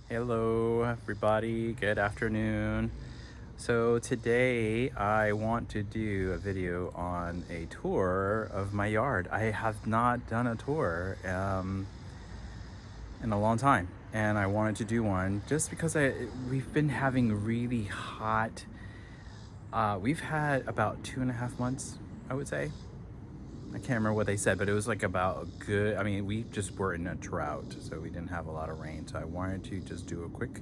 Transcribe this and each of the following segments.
Hello, everybody. Good afternoon. So, today I want to do a video on a tour of my yard. I have not done a tour in a long time, and I wanted to do one just because we've been having really hot. We've had about 2.5 months, I would say. I can't remember what they said, but it was like about a good. I mean, we just were in a drought, so we didn't have a lot of rain. So I wanted to just do a quick,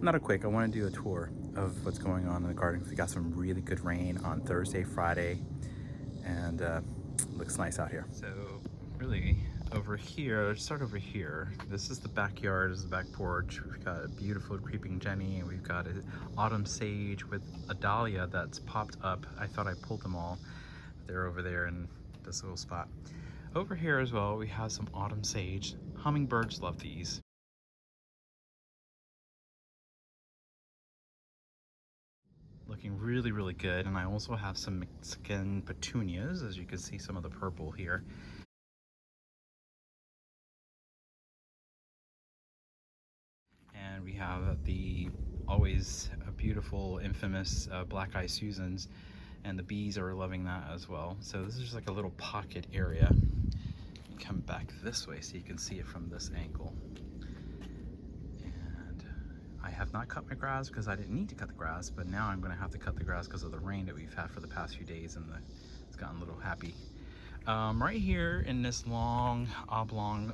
not a quick, I want to do a tour of what's going on in the garden. We got some really good rain on Thursday, Friday, and looks nice out here. So really, over here, let's start over here. This is the backyard, this is the back porch. We've got a beautiful creeping Jenny, and we've got an autumn sage with a dahlia that's popped up. I thought I pulled them all. They're over there in this little spot. Over here as well, we have some autumn sage. Hummingbirds love these. Looking really, really good. And I also have some Mexican petunias, as you can see some of the purple here. And we have the always beautiful, infamous Black Eye Susans, and the bees are loving that as well. So this is just like a little pocket area. Come back this way so you can see it from this angle. And I have not cut my grass because I didn't need to cut the grass, but now I'm going to have to cut the grass because of the rain that we've had for the past few days, and it's gotten a little happy. Right here in this long oblong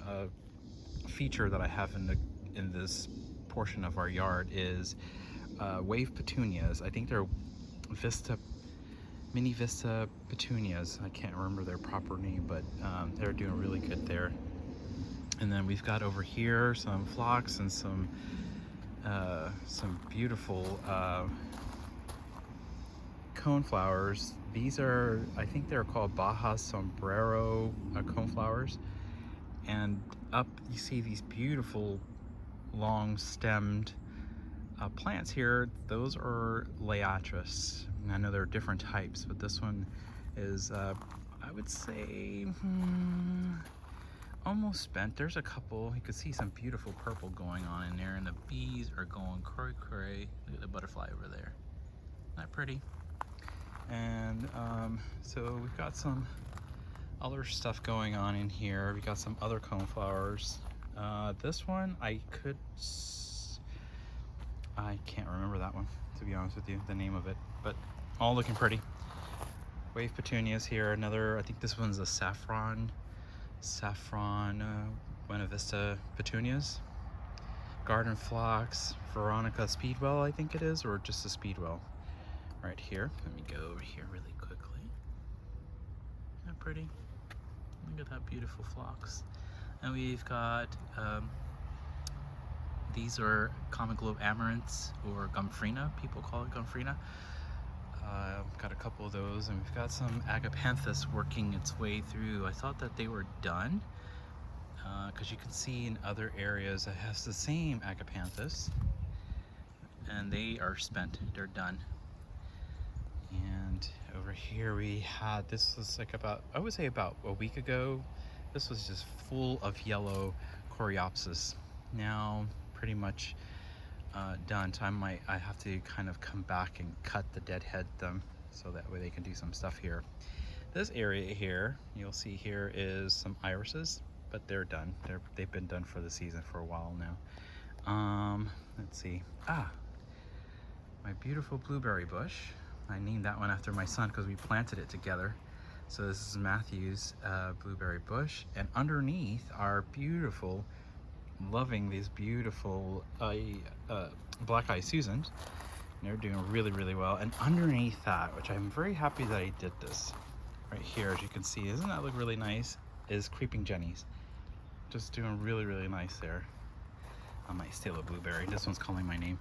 feature that I have in this portion of our yard is wave petunias. I think they're mini Vista petunias. I can't remember their proper name, but they're doing really good there. And then we've got over here some phlox and some beautiful cone flowers. These are, I think they're called Baja Sombrero cone flowers. And up you see these beautiful long stemmed plants here. Those are Liatris. I know there are different types, but this one is I would say almost spent. There's a couple. You can see some beautiful purple going on in there, and the bees are going cray cray. Look at the butterfly over there. Isn't that pretty? And so we've got some other stuff going on in here. We got some other coneflowers. This one I can't remember that one, to be honest with you, the name of it, but all looking pretty. Wave petunias here. Another, I think this one's a saffron Buena Vista petunias. Garden phlox, Veronica Speedwell, I think it is, or just a Speedwell. Right here. Let me go over here really quickly. Isn't that pretty? Look at that beautiful phlox. And we've got these are common globe amaranths, or Gomphrena. People call it Gomphrena. Got a couple of those, and we've got some agapanthus working its way through. I thought that they were done, because you can see in other areas it has the same agapanthus, and they are spent. They're done. And over here we had, this was like about, I would say about a week ago, this was just full of yellow coreopsis. Now pretty much done. So I have to kind of come back and cut the deadhead them, so that way they can do some stuff here. This area here, you'll see here is some irises, but they're done. They've been done for the season for a while now. Let's see. My beautiful blueberry bush. I named that one after my son because we planted it together. So this is Matthew's blueberry bush, and underneath are beautiful, loving these beautiful Black Eye Susans. They're doing really, really well. And underneath that, which I'm very happy that I did this, right here, as you can see, doesn't that look really nice, is Creeping Jennies. Just doing really, really nice there. I might steal a blueberry. This one's calling my name.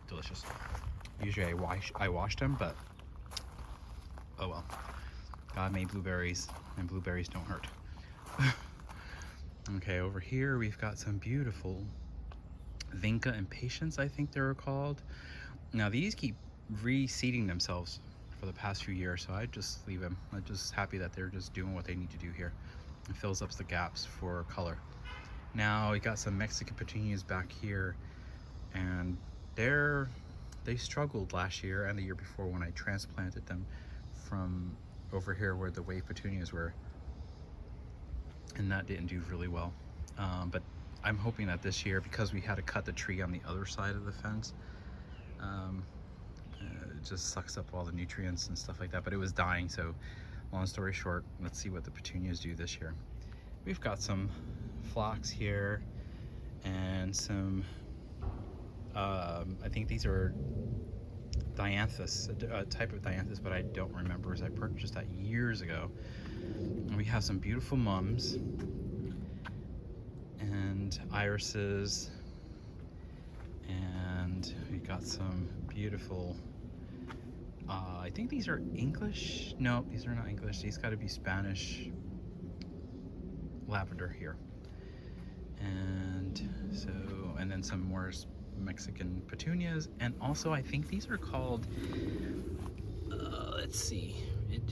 Delicious. Usually I wash them, but oh well. God made blueberries, and blueberries don't hurt. Okay, over here we've got some beautiful Vinca Impatiens, I think they're called. Now these keep reseeding themselves for the past few years, so I just leave them. I'm just happy that they're just doing what they need to do here. It fills up the gaps for color. Now we got some Mexican petunias back here, and they struggled last year and the year before when I transplanted them from over here where the wave petunias were, and that didn't do really well. But I'm hoping that this year, because we had to cut the tree on the other side of the fence, it just sucks up all the nutrients and stuff like that, but it was dying. So long story short, let's see what the petunias do this year. We've got some phlox here and some I think these are dianthus, a type of dianthus, but I don't remember as I purchased that years ago. And we have some beautiful mums and irises, and we got some beautiful I think these are English. No, these are not English. These got to be Spanish lavender here. And so, and then some more Mexican petunias, and also I think these are called let's see,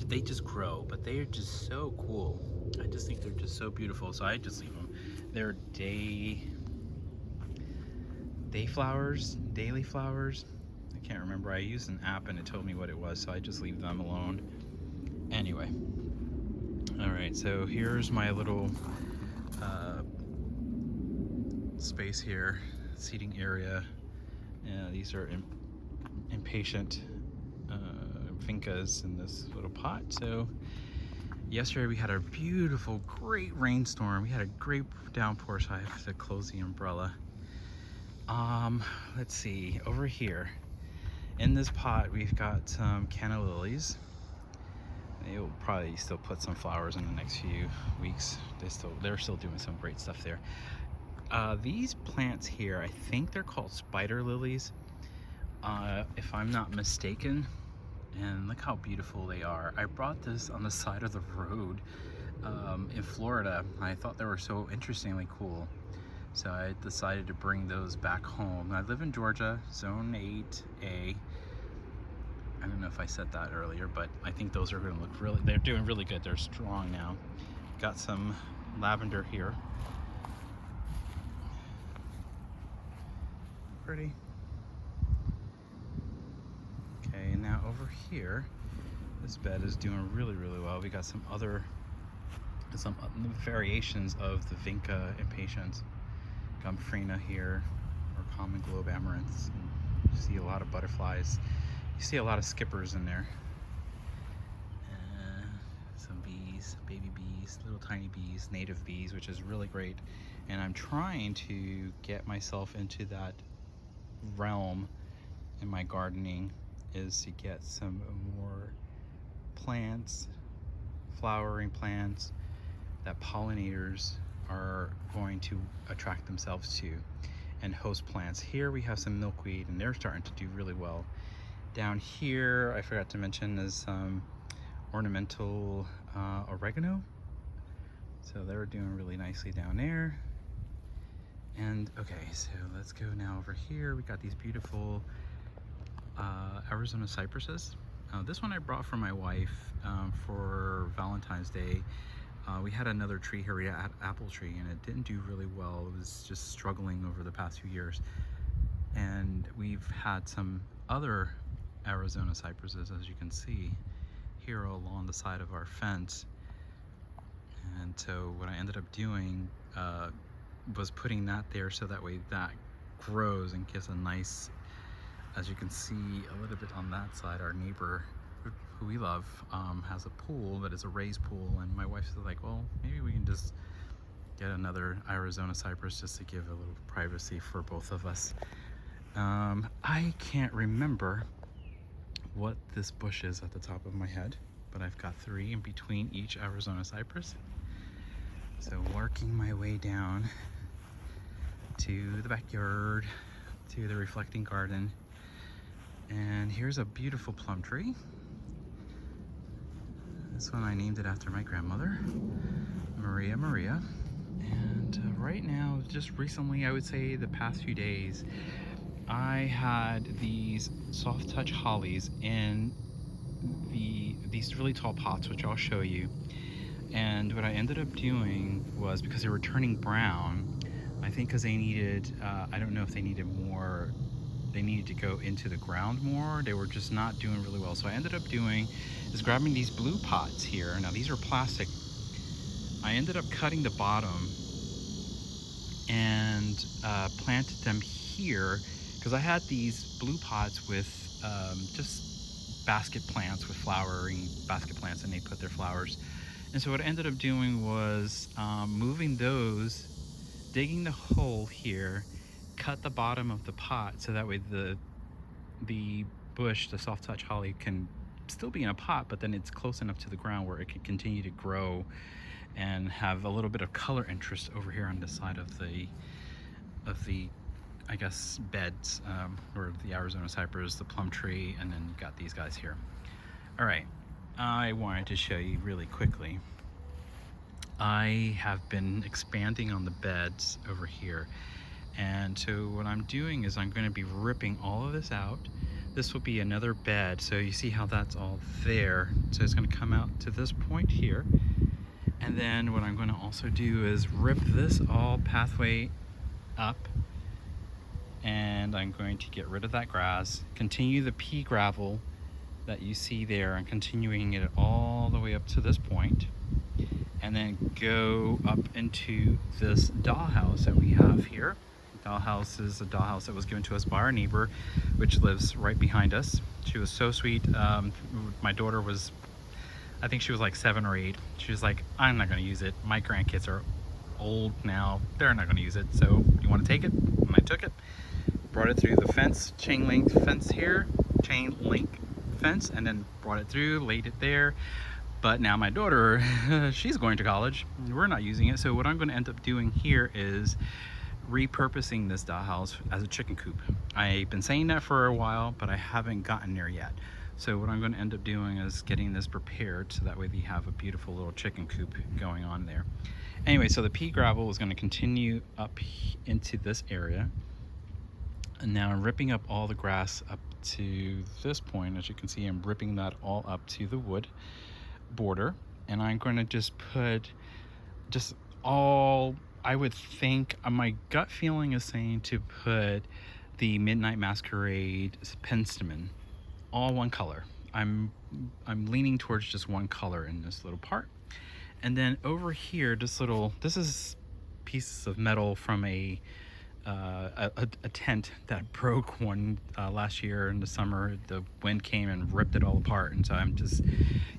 they just grow, but they are just so cool. I just think they're just so beautiful, so I just leave them. They're daily flowers. I can't remember. I used an app and it told me what it was, so I just leave them alone. Anyway, all right, so here's my little space here, seating area. These are impatient vincas in this little pot. So yesterday we had a beautiful, great rainstorm. We had a great downpour, so I have to close the umbrella. Let's see, over here in this pot we've got some canna lilies. They'll probably still put some flowers in the next few weeks. They're still doing some great stuff there. These plants here, I think they're called spider lilies, if I'm not mistaken. And look how beautiful they are. I brought this on the side of the road in Florida. I thought they were so interestingly cool, so I decided to bring those back home. I live in Georgia, Zone 8A. I don't know if I said that earlier, but I think those are going to look really, they're doing really good. They're strong now. Got some lavender here. Pretty. Okay, and now over here, this bed is doing really, really well. We got some variations of the Vinca impatiens. Gomphrena here, or common globe amaranths. You see a lot of butterflies. You see a lot of skippers in there. Some bees, baby bees, little tiny bees, native bees, which is really great. And I'm trying to get myself into that realm in my gardening, is to get some more plants, flowering plants that pollinators are going to attract themselves to, and host plants. Here we have some milkweed, and they're starting to do really well. Down here, I forgot to mention, is some ornamental oregano. So they're doing really nicely down there. And okay, so let's go now over here. We got these beautiful Arizona cypresses. This one I brought for my wife for Valentine's Day. We had another tree here, we had apple tree, and it didn't do really well. It was just struggling over the past few years. And we've had some other Arizona cypresses, as you can see here along the side of our fence. And so what I ended up doing was putting that there, so that way that grows and gives a nice, as you can see a little bit on that side, our neighbor who we love has a pool that is a raised pool, and my wife was like, well, maybe we can just get another Arizona cypress just to give a little privacy for both of us. I can't remember what this bush is at the top of my head, but I've got 3 in between each Arizona cypress. So working my way down to the backyard, to the reflecting garden. And here's a beautiful plum tree. This one I named it after my grandmother, Maria Maria. And right now, just recently, I would say the past few days, I had these soft touch hollies in these really tall pots, which I'll show you. And what I ended up doing was, because they were turning brown, I think because they needed, I don't know if they needed more, they needed to go into the ground more. They were just not doing really well. So I ended up doing is grabbing these blue pots here. Now these are plastic. I ended up cutting the bottom and planted them here because I had these blue pots with just basket plants with flowering basket plants, and they put their flowers. And so what I ended up doing was moving those, digging the hole here, cut the bottom of the pot so that way the bush, the soft touch holly, can still be in a pot, but then it's close enough to the ground where it can continue to grow and have a little bit of color interest over here on the side of the I guess beds, or the Arizona cypress, the plum tree, and then you've got these guys here. All right, I wanted to show you really quickly. I have been expanding on the beds over here, and so what I'm doing is I'm going to be ripping all of this out. This will be another bed, so you see how that's all there. So it's going to come out to this point here, and then what I'm going to also do is rip this all pathway up, and I'm going to get rid of that grass, continue the pea gravel that you see there, and continuing it all the way up to this point, and then go up into this dollhouse that we have here. Dollhouse is a dollhouse that was given to us by our neighbor, which lives right behind us. She was so sweet. My daughter was, I think she was like 7 or 8. She was like, I'm not going to use it. My grandkids are old now. They're not going to use it. So you want to take it? And I took it. Brought it through the fence, chain link fence here, chain link fence, and then brought it through, laid it there. But now my daughter, she's going to college. We're not using it. So what I'm going to end up doing here is repurposing this dollhouse as a chicken coop. I've been saying that for a while, but I haven't gotten there yet. So what I'm going to end up doing is getting this prepared so that way we have a beautiful little chicken coop going on there. Anyway, so the pea gravel is going to continue up into this area. And now I'm ripping up all the grass up to this point. As you can see, I'm ripping that all up to the wood border. And I'm going to just put just all, I would think, my gut feeling is saying to put the Midnight Masquerade penstemon, all one color. I'm leaning towards just one color in this little part. And then over here, this is pieces of metal from a tent that broke one last year in the summer. The wind came and ripped it all apart, and so I'm just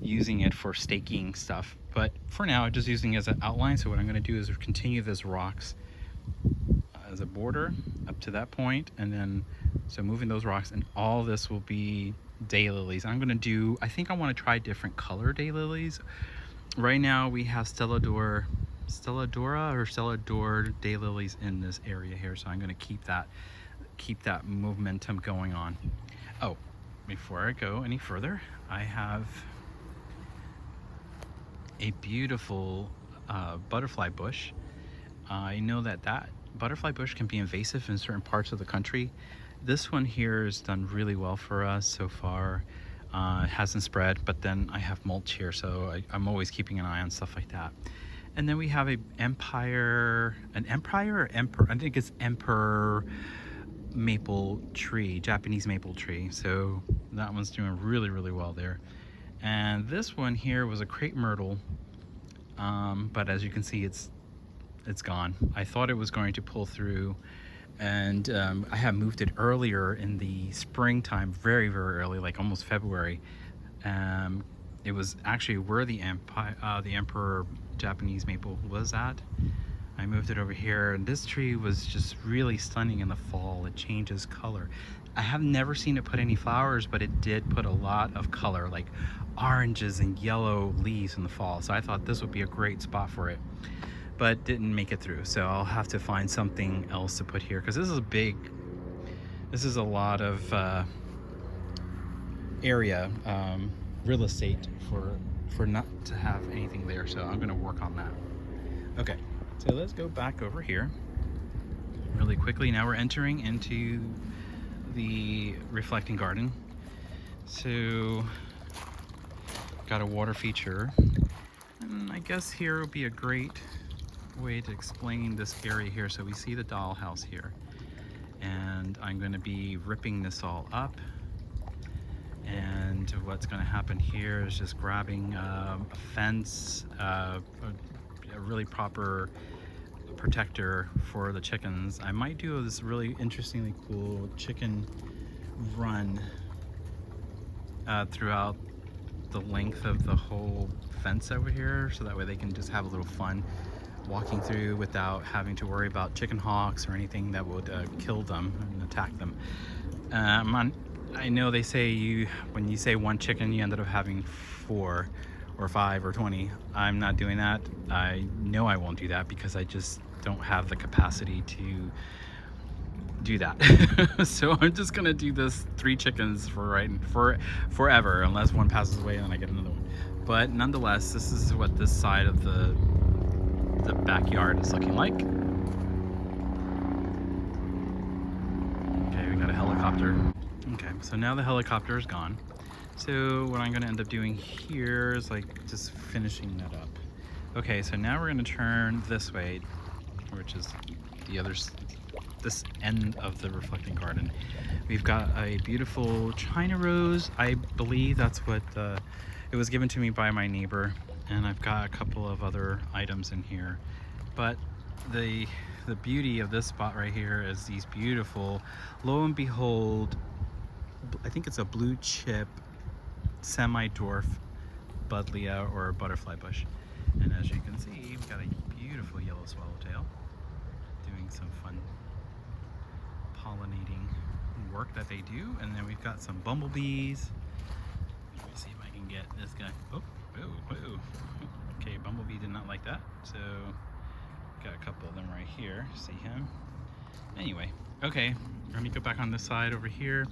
using it for staking stuff. But for now, I'm just using it as an outline. So what I'm going to do is continue this rocks as a border up to that point, and then so moving those rocks, and all this will be daylilies. I'm going to do, I think I want to try different color daylilies. Right now we have Stelladora daylilies in this area here, so I'm going to keep that momentum going on. Oh, before I go any further, I have a beautiful butterfly bush. I know that butterfly bush can be invasive in certain parts of the country. This one here has done really well for us so far. It hasn't spread, but then I have mulch here, so I'm always keeping an eye on stuff like that. And then we have I think it's emperor maple tree, Japanese maple tree. So that one's doing really, really well there. And this one here was a crepe myrtle, but as you can see, it's gone. I thought it was going to pull through, and I have moved it earlier in the springtime, very, very early, like almost February. It was actually where the emperor Japanese maple was at. I moved it over here, and this tree was just really stunning in the fall. It changes color. I have never seen it put any flowers, but it did put a lot of color, like oranges and yellow leaves in the fall. So I thought this would be a great spot for it, but didn't make it through. So I'll have to find something else to put here, because this is a lot of area, real estate for not to have anything there. So I'm going to work on that. Okay, so let's go back over here really quickly. Now we're entering into the reflecting garden. So got a water feature, and I guess here will be a great way to explain this area here. So we see the dollhouse here, and I'm going to be ripping this all up. And what's going to happen here is just grabbing a fence, a really proper protector for the chickens. I might do this really interestingly cool chicken run throughout the length of the whole fence over here, so that way they can just have a little fun walking through without having to worry about chicken hawks or anything that would kill them and attack them. I know they say when you say one chicken, you ended up having 4 or 5 or 20. I'm not doing that. I know I won't do that because I just don't have the capacity to do that. So I'm just gonna do this 3 chickens for forever, unless one passes away and then I get another one. But nonetheless, this is what this side of the backyard is looking like. Okay, we got a helicopter. Okay, so now the helicopter is gone. So what I'm gonna end up doing here is like just finishing that up. Okay, so now we're gonna turn this way, which is this end of the reflecting garden. We've got a beautiful China rose. I believe that's what it was given to me by my neighbor, and I've got a couple of other items in here. But the beauty of this spot right here is these beautiful, lo and behold, I think it's a blue chip semi-dwarf buddleia or butterfly bush. And as you can see, we've got a beautiful yellow swallowtail doing some fun pollinating work that they do. And then we've got some bumblebees. Let me see if I can get this guy. Oh, whoa, whoa. Okay, bumblebee did not like that. So got a couple of them right here. See him? Anyway, okay, let me go back on this side over here.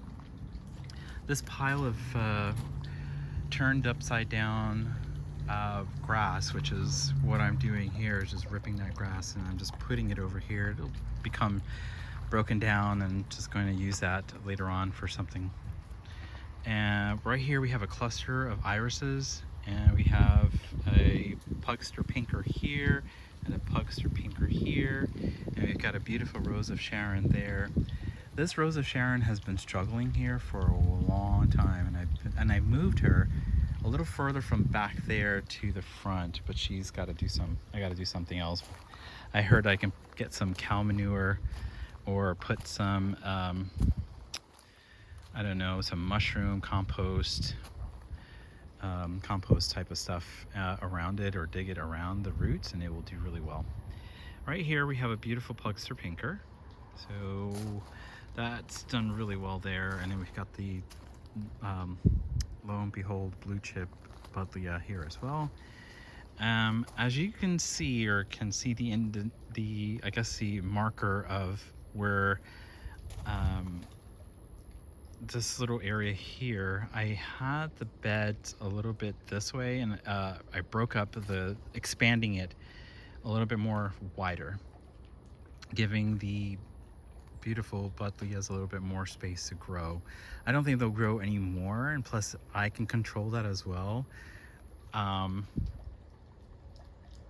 This pile of turned upside down grass, which is what I'm doing here, is just ripping that grass and I'm just putting it over here. It'll become broken down and just going to use that later on for something. And right here we have a cluster of irises, and we have a Pugster pinker here and a Pugster pinker here, and we've got a beautiful Rose of Sharon there. This Rose of Sharon has been struggling here for a long time, and I've moved her a little further from back there to the front, but she's got to do I got to do something else. I heard I can get some cow manure or put some I don't know, some mushroom compost type of stuff around it, or dig it around the roots, and it will do really well. Right here we have a beautiful Pugster pinker, so that's done really well there. And then we've got the lo and behold blue chip buddleia here as well. As you can see, or can see the I guess the marker of where this little area here, I had the bed a little bit this way, and I broke up expanding it a little bit more wider, giving the beautiful buddleias a little bit more space to grow. I don't think they'll grow any more, and plus I can control that as well.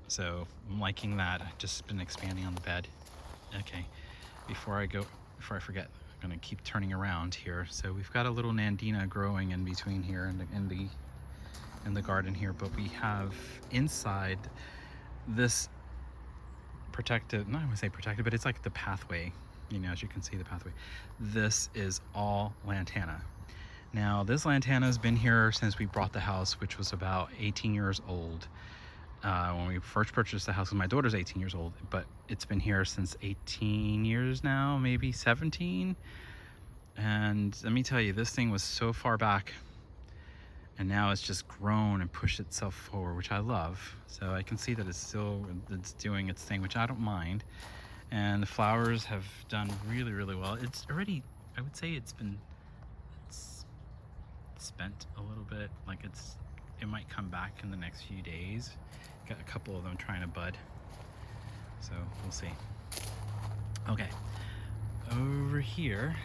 So I'm liking that. I've just been expanding on the bed. Okay, before I forget, I'm gonna keep turning around here. So we've got a little Nandina growing in between here in the garden here, but we have inside this protected, not I would say protected, but it's like the pathway, you know, as you can see the pathway. This is all lantana. Now this lantana has been here since we bought the house, which was about 18 years old. When we first purchased the house, my daughter's 18 years old, but it's been here since 18 years now, maybe 17. And let me tell you, this thing was so far back, and now it's just grown and pushed itself forward, which I love. So I can see that it's doing its thing, which I don't mind. And the flowers have done really, really well. It's already, I would say it's spent a little bit, like it might come back in the next few days. Got a couple of them trying to bud, so we'll see. Okay, over here,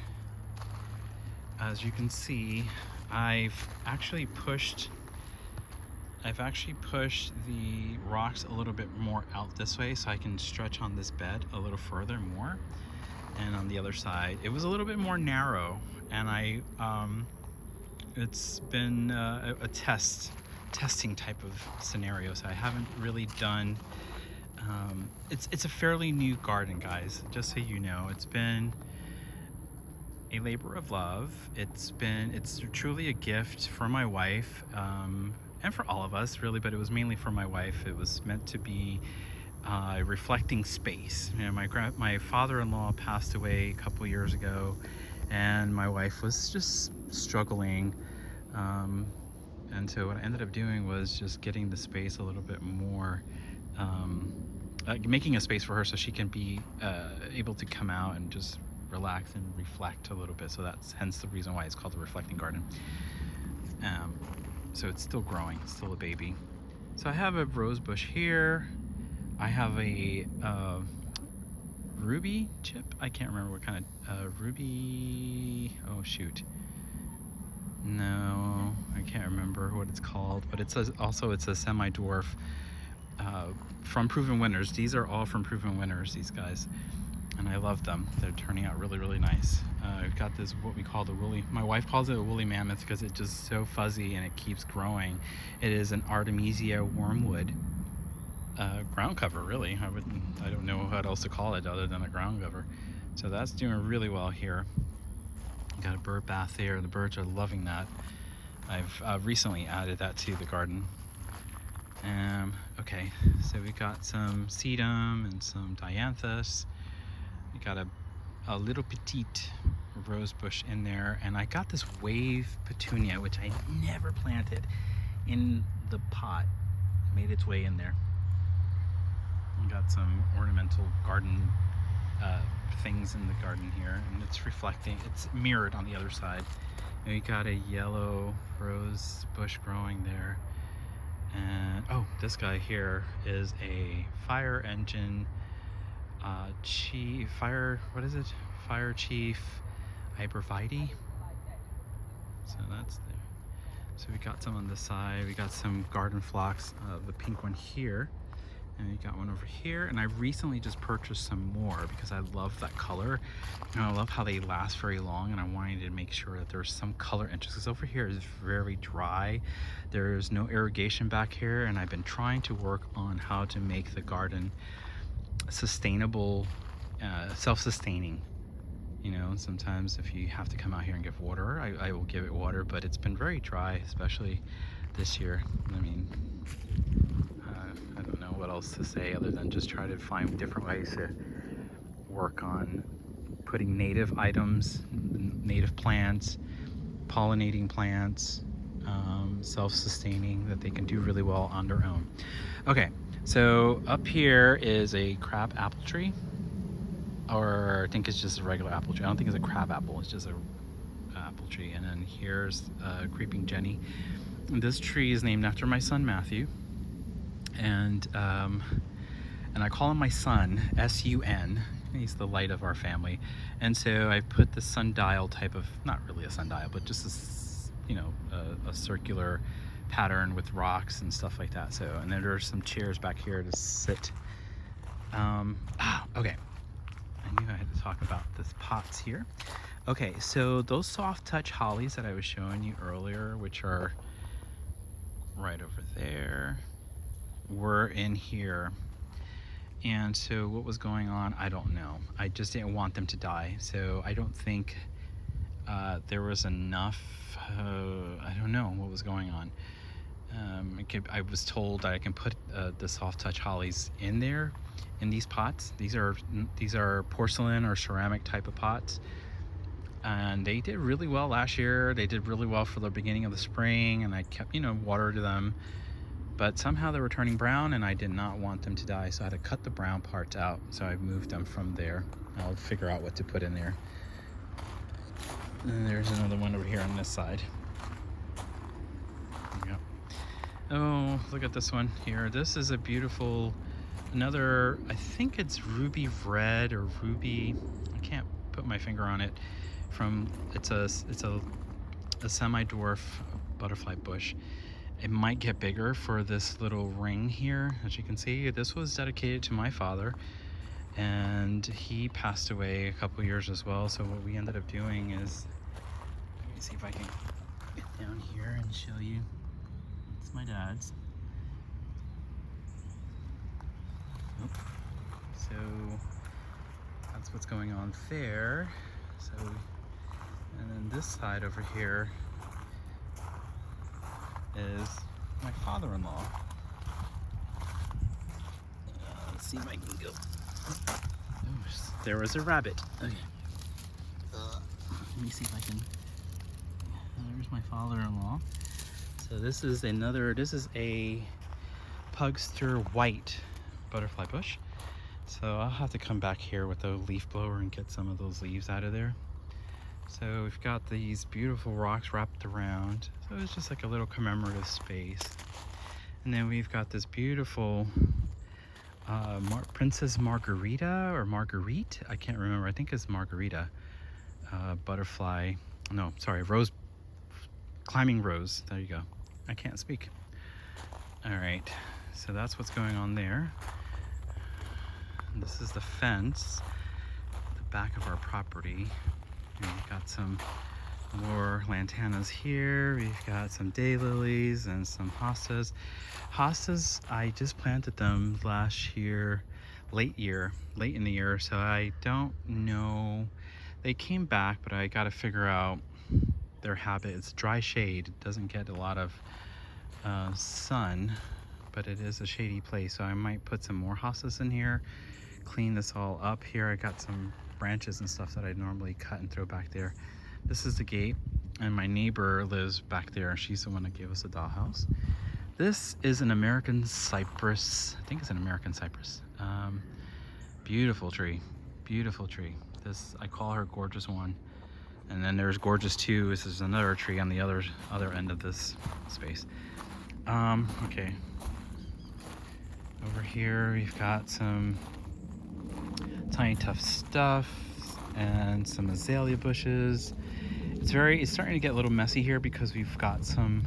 as you can see, I've actually pushed I've actually pushed the rocks a little bit more out this way so I can stretch on this bed a little further more. And on the other side, it was a little bit more narrow, and it's been a testing type of scenario, so I haven't really done. It's a fairly new garden, guys. Just so you know, it's been a labor of love. It's truly a gift for my wife, and for all of us, really. But it was mainly for my wife. It was meant to be a reflecting space. You know, my father-in-law passed away a couple years ago, and my wife was just struggling. And so what I ended up doing was just getting the space a little bit more, making a space for her so she can be able to come out and just relax and reflect a little bit. So that's hence the reason why it's called the reflecting garden. So it's still growing, it's still a baby. So I have a rose bush here. I have a ruby chip. I can't remember what kind of ruby. Oh shoot. No, I can't remember what it's called, but it's a semi-dwarf from Proven Winners. These are all from Proven Winners, these guys, and I love them. They're turning out really, really nice. We've got this, what we call the woolly, my wife calls it a woolly mammoth because it's just so fuzzy and it keeps growing. It is an Artemisia wormwood ground cover, really. I don't know what else to call it other than a ground cover. So that's doing really well here. Got a bird bath there. The birds are loving that. I've recently added that to the garden. Okay, so we got some sedum and some dianthus. We got a little petite rose bush in there, and I got this wave petunia, which I never planted in the pot. Made its way in there. We got some ornamental garden things in the garden here, and it's reflecting, it's mirrored on the other side. And we got a yellow rose bush growing there. And oh, this guy here is a fire engine fire chief hypervite. So that's there. So we got some on this side. We got some garden phlox, the pink one here. And we got one over here, and I recently just purchased some more because I love that color, and I love how they last very long, and I wanted to make sure that there's some color interest, because over here is very dry. There's no irrigation back here, and I've been trying to work on how to make the garden sustainable, self-sustaining. You know, sometimes if you have to come out here and give water, I will give it water, but it's been very dry, especially this year. I mean, I don't know what else to say other than just try to find different ways to work on putting native items, native plants, pollinating plants, self-sustaining, that they can do really well on their own. Okay, so up here is a crab apple tree, or I think it's just a regular apple tree. I don't think it's a crab apple, it's just a apple tree. And then here's Creeping Jenny. And this tree is named after my son Matthew. And I call him my son, S-U-N. He's the light of our family. And so I put the sundial type of, not really a sundial, but just this, you know, a circular pattern with rocks and stuff like that. So, and then there's some chairs back here to sit. Okay. I knew I had to talk about this pots here. Okay, so those soft touch hollies that I was showing you earlier, which are right over there, were in here. And so what was going on, I don't know. I just didn't want them to die. So I don't think there was enough, I don't know what was going on. I was told that I can put the soft touch hollies in there, in these pots. These are porcelain or ceramic type of pots. And they did really well last year. They did really well for the beginning of the spring, and I kept, you know, watered them. But somehow they were turning brown, and I did not want them to die, so I had to cut the brown parts out. So I moved them from there. I'll figure out what to put in there. And there's another one over here on this side. Yep. Oh, look at this one here. This is a beautiful, another, I think it's ruby red or ruby, I can't put my finger on it. It's a semi-dwarf butterfly bush. It might get bigger for this little ring here. As you can see, this was dedicated to my father, and he passed away a couple years as well. So what we ended up doing is, let me see if I can get down here and show you. It's my dad's. Oh. So that's what's going on there. So, and then this side over here is my father-in-law. Let's see if I can go. Oh, there was a rabbit. Okay. Let me see if I can. There's my father-in-law. So this is a Pugster white butterfly bush. So I'll have to come back here with the leaf blower and get some of those leaves out of there. So we've got these beautiful rocks wrapped around. So it's just like a little commemorative space. And then we've got this beautiful Princess Margarita or Marguerite. I can't remember. I think it's Margarita. Butterfly. No, sorry. Rose. Climbing rose. There you go. I can't speak. All right. So that's what's going on there. This is the fence at the back of our property. And we've got some more lantanas here. We've got some daylilies and some hostas. Hostas, I just planted them last year, late in the year, so I don't know. They came back, but I got to figure out their habit. It's dry shade. It doesn't get a lot of sun, but it is a shady place, so I might put some more hostas in here, clean this all up here. I got some branches and stuff that I normally cut and throw back there. This is the gate, and my neighbor lives back there. She's the one that gave us a dollhouse. This is an American cypress. I think it's an American cypress. Beautiful tree, beautiful tree. This, I call her Gorgeous One. And then there's Gorgeous 2. This is another tree on the other end of this space. Okay. Over here we've got some Tiny Tough Stuff and some azalea bushes. It's starting to get a little messy here because we've got some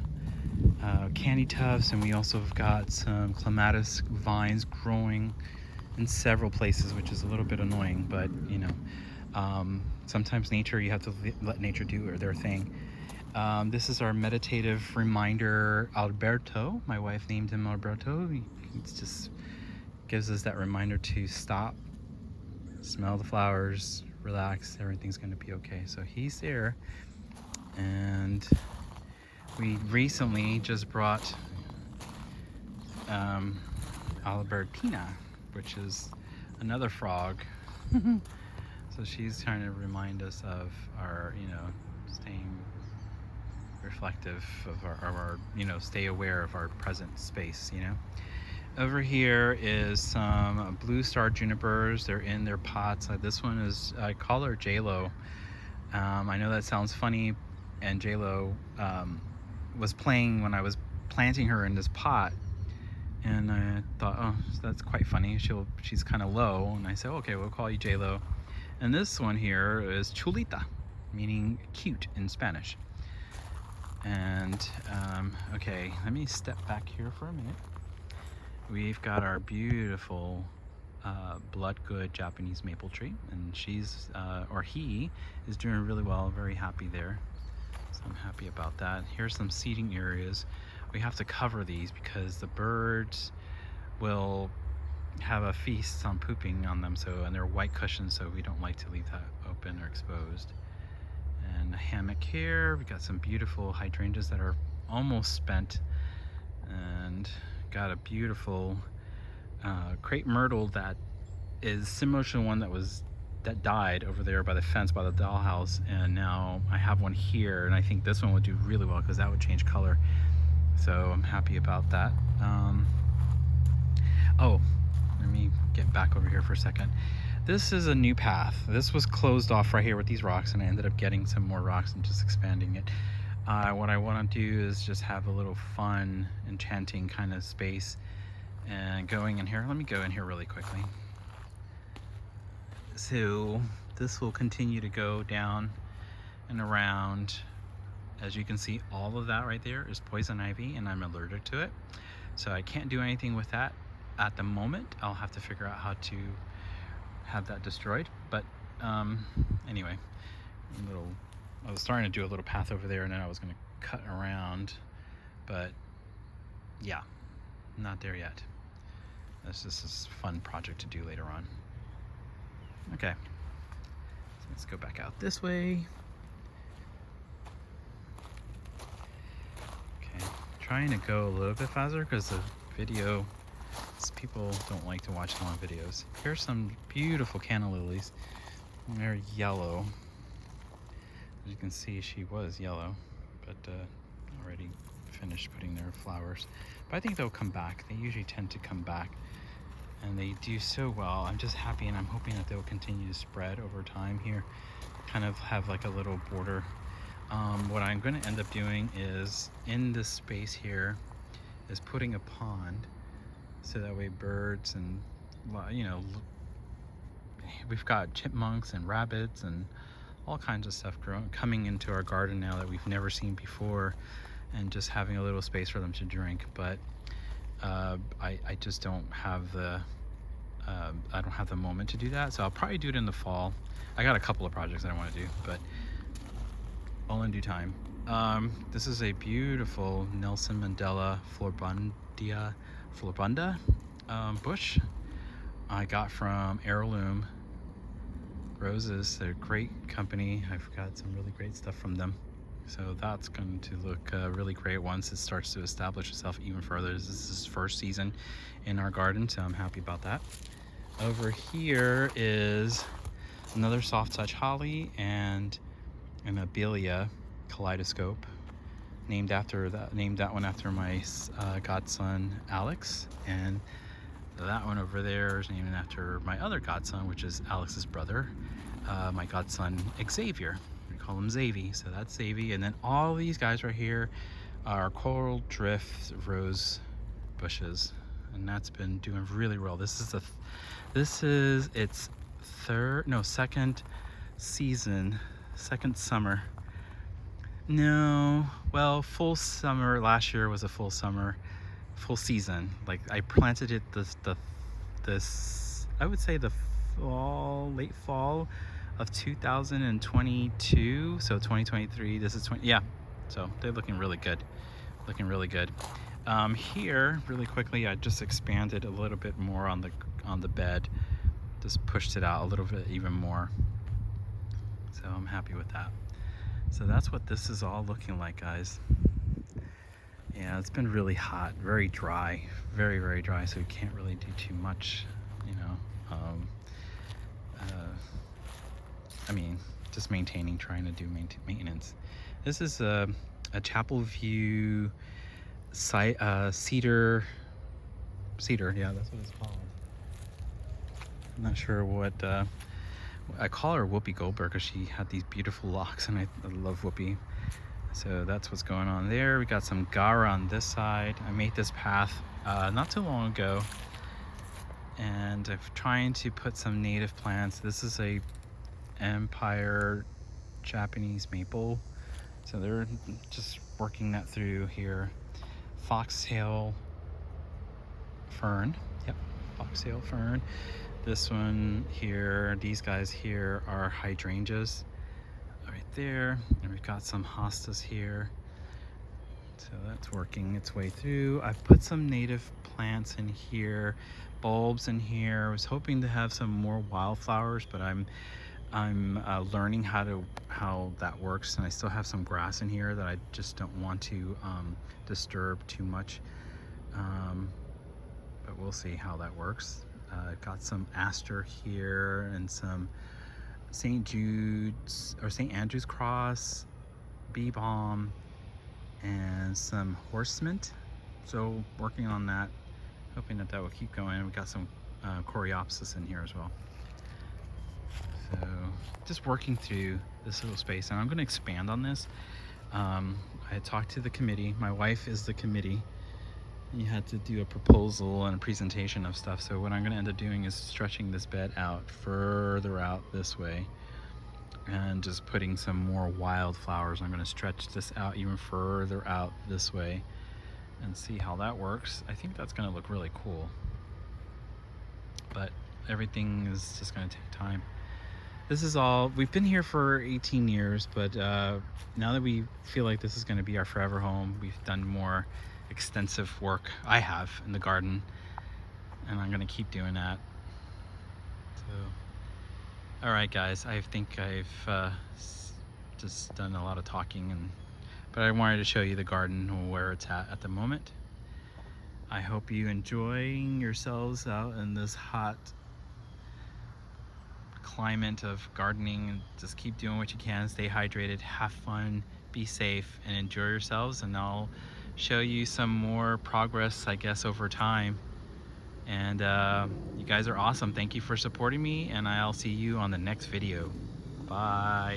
candy tufts, and we also have got some clematis vines growing in several places, which is a little bit annoying, but you know, sometimes nature, you have to let nature do their thing. This is our meditative reminder, Alberto. My wife named him Alberto. It just gives us that reminder to stop, smell the flowers, relax, everything's going to be okay. So he's there, and we recently just brought Albertina, which is another frog. So she's trying to remind us of our, you know, staying reflective of our, you know, stay aware of our present space, you know. Over here is some blue star junipers. They're in their pots. This one is, I call her J-Lo. I know that sounds funny, and J-Lo was playing when I was planting her in this pot, and I thought, oh, that's quite funny. She's kind of low, and I said, okay, we'll call you J-Lo. And this one here is Chulita, meaning cute in Spanish. And okay, let me step back here for a minute. We've got our beautiful Bloodgood Japanese maple tree, and she's or he is doing really well. Very happy there, so I'm happy about that. Here's some seating areas. We have to cover these because the birds will have a feast on pooping on them, so, and they're white cushions, so we don't like to leave that open or exposed. And a hammock here. We got some beautiful hydrangeas that are almost spent, and got a beautiful crepe myrtle that is similar to the one that died over there by the fence by the dollhouse, and now I have one here, and I think this one would do really well because that would change color, so I'm happy about that. Oh, let me get back over here for a second. This is a new path. This was closed off right here with these rocks, and I ended up getting some more rocks and just expanding it. What I want to do is just have a little fun, enchanting kind of space. And going in here, let me go in here really quickly. So this will continue to go down and around as you can see, all of that right there is poison ivy, and I'm allergic to it. So I can't do anything with that at the moment. I'll have to figure out how to have that destroyed. But anyway, I was starting to do a little path over there, and then I was going to cut around, but yeah, not there yet. This is a fun project to do later on. Okay, so let's go back out this way. Okay, trying to go a little bit faster because the video, people don't like to watch long videos. Here's some beautiful canna lilies. They're yellow. As you can see, she was yellow, but already finished putting their flowers. But I think they'll come back. They usually tend to come back, and they do so well. I'm just happy, and I'm hoping that they'll continue to spread over time here, kind of have like a little border. What I'm going to end up doing is, in this space here, is putting a pond, so that way birds and, you know, we've got chipmunks and rabbits and all kinds of stuff coming into our garden now that we've never seen before, and just having a little space for them to drink. But I just don't have the moment to do that, so I'll probably do it in the fall. I got a couple of projects that I want to do, but all in due time. This is a beautiful Nelson Mandela floribunda bush I got from Heirloom Roses. They're a great company. I've got some really great stuff from them. So that's going to look really great once it starts to establish itself even further. This is its first season in our garden, so I'm happy about that. Over here is another soft touch holly and an Abelia kaleidoscope, named that one after my godson Alex, and that one over there is named after my other godson, which is Alex's brother, my godson Xavier. We call him Xavi, so that's Xavi. And then all these guys right here are coral drift rose bushes, and that's been doing really well. This is its second season, second summer. No, well, full summer. Last year was a full summer, full season. Like, I planted it this I would say the late fall of 2022. So 2023. This is so they're looking really good. Here, really quickly, I just expanded a little bit more on the bed. Just pushed it out a little bit even more. So I'm happy with that. So that's what this is all looking like, guys. Yeah, it's been really hot, very dry, very, very dry, so we can't really do too much, you know. I mean, just trying to do maintenance. This is a Chapel View cedar, yeah, that's what it's called. I'm not sure what, I call her Whoopi Goldberg because she had these beautiful locks, and I love Whoopi. So that's what's going on there. We got some Gara on this side. I made this path not too long ago, and I'm trying to put some native plants. This is a Empire Japanese maple, so they're just working that through here. Foxtail fern, yep, foxtail fern. This one here, these guys here are hydrangeas right there, and we've got some hostas here, so that's working its way through. I've put some native plants in here, bulbs in here. I was hoping to have some more wildflowers, but I'm learning how that works, and I still have some grass in here that I just don't want to disturb too much, but we'll see how that works. Got some aster here and some St. Jude's or St. Andrew's cross, bee balm, and some horse mint. So working on that, hoping that will keep going. We got some coreopsis in here as well. So just working through this little space, and I'm going to expand on this. I had talked to the committee. My wife is the committee. You had to do a proposal and a presentation of stuff. So what I'm going to end up doing is stretching this bed out further out this way, and just putting some more wildflowers. I'm going to stretch this out even further out this way and see how that works. I think that's going to look really cool, but everything is just going to take time. This is all, we've been here for 18 years, but now that we feel like this is going to be our forever home, we've done more extensive work, I have, in the garden, and I'm going to keep doing that. So, all right guys, I think I've just done a lot of talking, but I wanted to show you the garden where it's at the moment. I hope you enjoying yourselves out in this hot climate of gardening. Just keep doing what you can, stay hydrated, have fun, be safe, and enjoy yourselves, and I'll show you some more progress, I guess, over time. And you guys are awesome. Thank you for supporting me, and I'll see you on the next video. Bye.